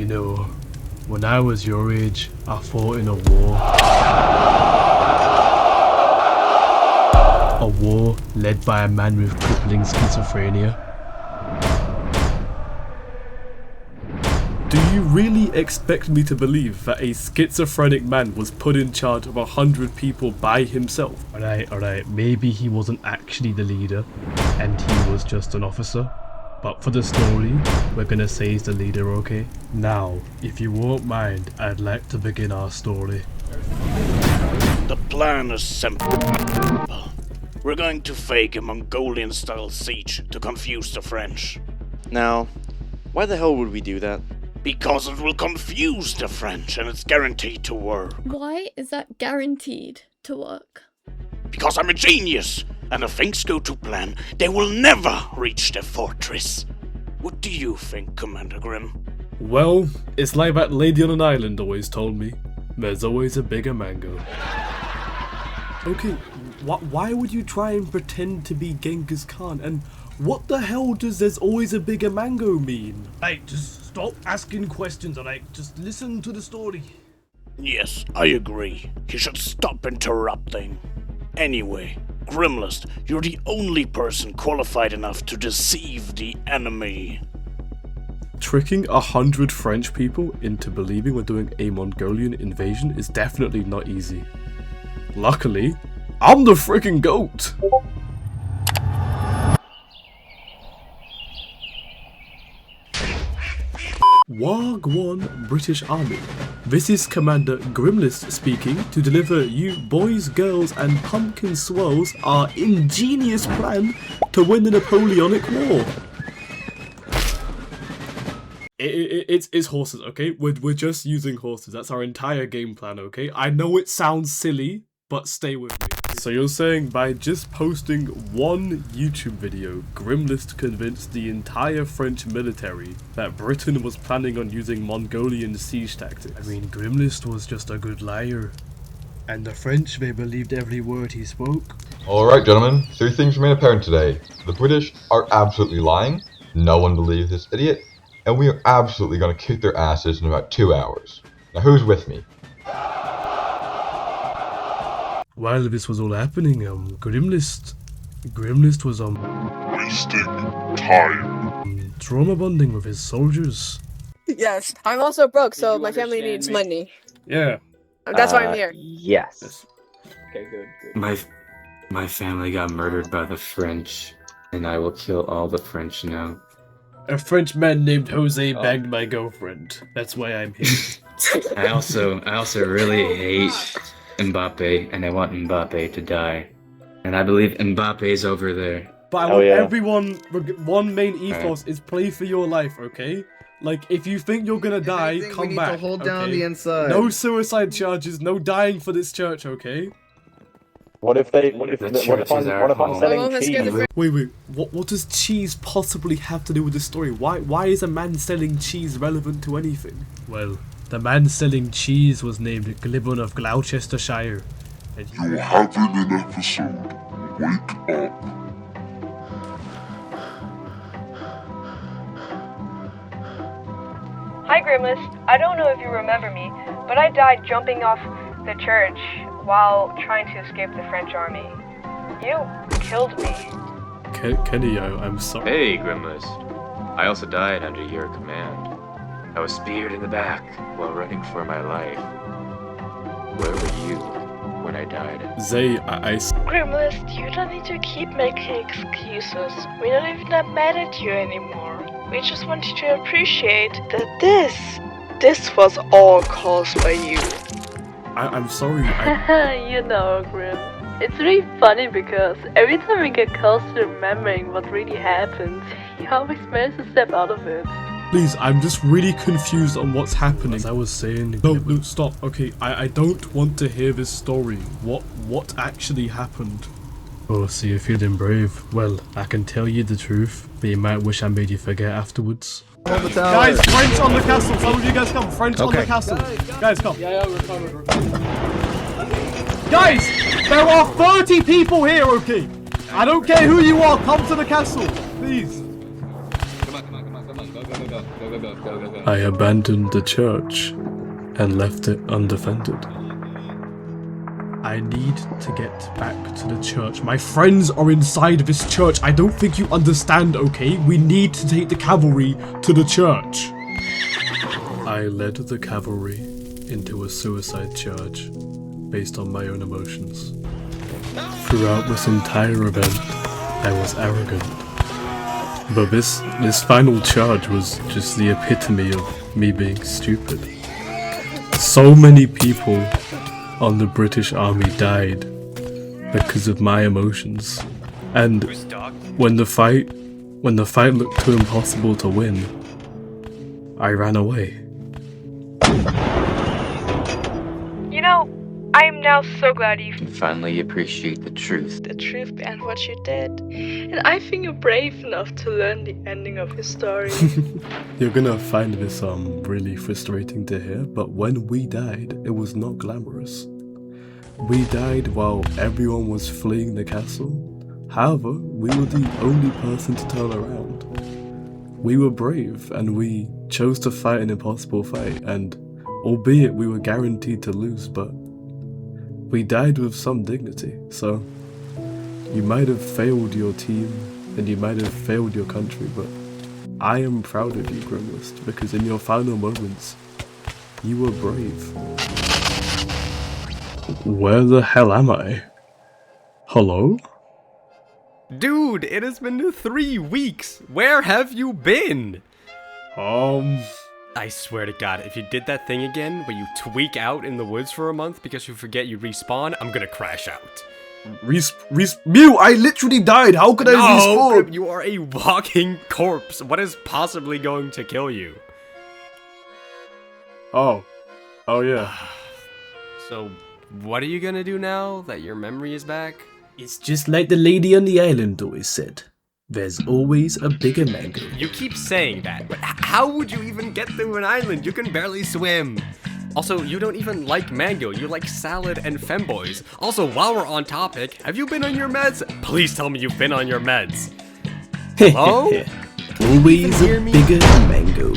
You know, when I was your age, I fought in a war. A war led by a man with crippling schizophrenia. Do you really expect me to believe that a schizophrenic man was put in charge of 100 people by himself? Alright, maybe he wasn't actually the leader, and he was just an officer. But for the story, we're gonna say he's the leader, okay? Now, if you won't mind, I'd like to begin our story. The plan is simple. We're going to fake a Mongolian-style siege to confuse the French. Now, why the hell would we do that? Because it will confuse the French and it's guaranteed to work. Why is that guaranteed to work? Because I'm a genius, and if things go to plan, they will never reach the fortress. What do you think, Commander Grim? Well, it's like that lady on an island always told me. There's always a bigger mango. Okay, why would you try and pretend to be Genghis Khan? And what the hell does "there's always a bigger mango" mean? Hey, just stop asking questions, alright? Just listen to the story. Yes, I agree. You should stop interrupting. Anyway, Grimlist, you're the only person qualified enough to deceive the enemy. Tricking 100 French people into believing we're doing a Mongolian invasion is definitely not easy. Luckily, I'm the freaking GOAT! Wagwan British Army. This is Commander Grimlist speaking to deliver you boys, girls and pumpkin swirls our ingenious plan to win the Napoleonic War. It's horses, okay? We're just using horses. That's our entire game plan, okay? I know it sounds silly, but stay with me. So you're saying by just posting one YouTube video, Grimlist convinced the entire French military that Britain was planning on using Mongolian siege tactics? I mean, Grimlist was just a good liar. And the French, they believed every word he spoke. Alright gentlemen, 3 things remain apparent today. The British are absolutely lying, no one believes this idiot, and we are absolutely going to kick their asses in about 2 hours. Now who's with me? While this was all happening, Grimlist was wasting time. trauma bonding with his soldiers. Yes, I'm also broke, so my family needs money. Yeah. That's why I'm here. Yes. Okay, good. My family got murdered by the French, and I will kill all the French now. A French man named Jose banged my girlfriend. That's why I'm here. I also really hate Mbappe, and I want Mbappe to die. And I believe Mbappe's over there. But I want everyone, one main ethos is play for your life, okay? Like, if you think you're gonna die, come back, to hold down okay? the inside. No suicide charges, no dying for this church, okay? What if I'm selling cheese? Wait, what does cheese possibly have to do with the story? Why is a man selling cheese relevant to anything? Well, the man selling cheese was named Glibbon of Gloucestershire. And You're having an episode. Wake up. Hi Grimlist, I don't know if you remember me, but I died jumping off the church while trying to escape the French army. You killed me. Kenny, I'm sorry. Hey, Grimlist. I also died under your command. I was speared in the back while running for my life. Where were you when I died? Zay, Grimlist, you don't need to keep making excuses. We're not even that mad at you anymore. We just want you to appreciate that this was all caused by you. I'm sorry. You know, Grim. It's really funny because every time we get close to remembering what really happened, he always manages to step out of it. Please, I'm just really confused on what's happening. As I was saying... No, stop. Okay, I don't want to hear this story. What actually happened? Oh, so you're feeling brave. Well, I can tell you the truth, but you might wish I made you forget afterwards. Guys, French on the castle! Some of you guys come! French on the castle! Guys, come! Yeah, we're coming. Guys! There are 30 people here, okay? I don't care who you are, come to the castle! Please! Come on, go. I abandoned the church and left it undefended. I need to get back to the church. My friends are inside this church. I don't think you understand, okay? We need to take the cavalry to the church. I led the cavalry into a suicide charge based on my own emotions. Throughout this entire event, I was arrogant. But this final charge was just the epitome of me being stupid. So many people on the British Army died because of my emotions. And when the fight looked too impossible to win, I ran away. You know, I am now so glad you finally appreciate the truth. The truth behind what you did. And I think you're brave enough to learn the ending of his story. You're gonna find this really frustrating to hear, but when we died, it was not glamorous. We died while everyone was fleeing the castle. However, we were the only person to turn around. We were brave, and we chose to fight an impossible fight, and albeit we were guaranteed to lose, but we died with some dignity. So you might have failed your team, and you might have failed your country, but I am proud of you, Grimlist, because in your final moments, you were brave. Where the hell am I? Hello? Dude, it has been 3 weeks! Where have you been? I swear to God, if you did that thing again, where you tweak out in the woods for a month because you forget you respawn, I'm gonna crash out. Mew, I literally died! How could I respawn? You are a walking corpse! What is possibly going to kill you? Oh yeah. So, what are you gonna do now that your memory is back? It's just like the lady on the island always said. There's always a bigger mango. You keep saying that, but how would you even get to an island? You can barely swim. Also, you don't even like mango, you like salad and femboys. Also, while we're on topic, have you been on your meds? Please tell me you've been on your meds. Hello? Always a bigger mango.